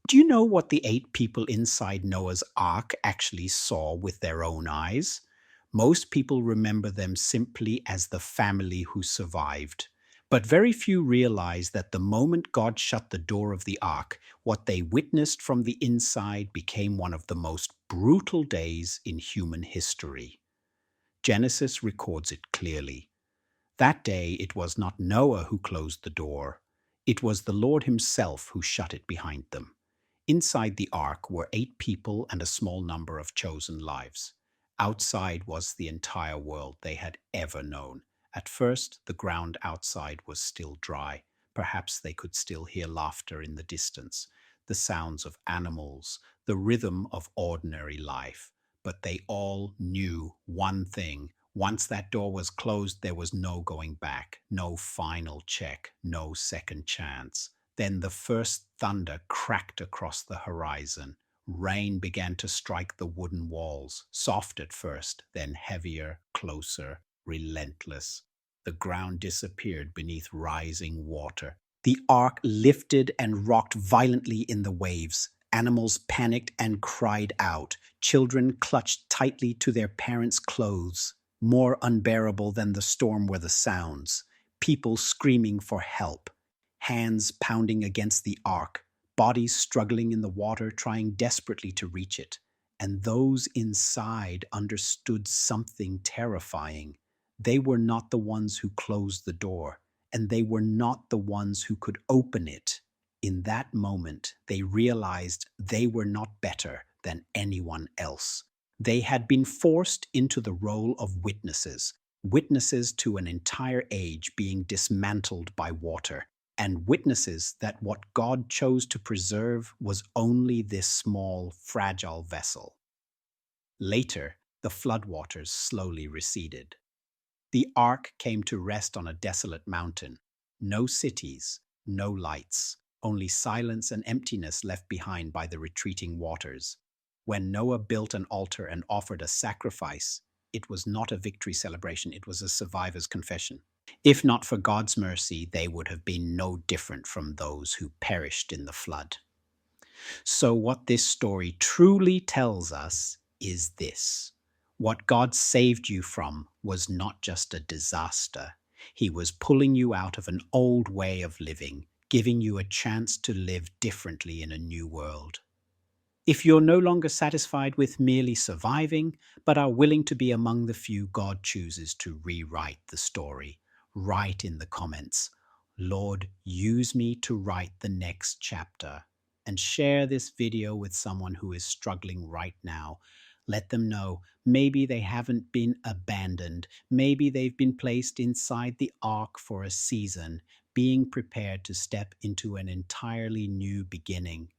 Do you know what the 8 people inside Noah's Ark actually saw with their own eyes? Most people remember them simply as the family who survived. But very few realize that the moment God shut the door of the ark, what they witnessed from the inside became one of the most brutal days in human history. Genesis records it clearly. That day it was not Noah who closed the door. It was the Lord himself who shut it behind them. Inside the ark were 8 people and a small number of chosen lives. Outside was the entire world they had ever known. At first, the ground outside was still dry. Perhaps they could still hear laughter in the distance, the sounds of animals, the rhythm of ordinary life. But they all knew one thing. Once that door was closed, there was no going back, no final check, no second chance. Then the first thunder cracked across the horizon. Rain began to strike the wooden walls, soft at first, then heavier, closer, relentless. The ground disappeared beneath rising water. The ark lifted and rocked violently in the waves. Animals panicked and cried out. Children clutched tightly to their parents' clothes. More unbearable than the storm were the sounds. People screaming for help, hands pounding against the ark, bodies struggling in the water, trying desperately to reach it. And those inside understood something terrifying. They were not the ones who closed the door, and they were not the ones who could open it. In that moment, they realized they were not better than anyone else. They had been forced into the role of witnesses, witnesses to an entire age being dismantled by water, and witnesses that what God chose to preserve was only this small, fragile vessel. Later, the floodwaters slowly receded. The ark came to rest on a desolate mountain. No cities, no lights, only silence and emptiness left behind by the retreating waters. When Noah built an altar and offered a sacrifice, it was not a victory celebration, it was a survivor's confession. If not for God's mercy, they would have been no different from those who perished in the flood. So, what this story truly tells us is this: what God saved you from was not just a disaster. He was pulling you out of an old way of living, giving you a chance to live differently in a new world. If you're no longer satisfied with merely surviving, but are willing to be among the few God chooses to rewrite the story, write in the comments, "Lord, use me to write the next chapter." And share this video with someone who is struggling right now. Let them know maybe they haven't been abandoned. Maybe they've been placed inside the ark for a season, being prepared to step into an entirely new beginning.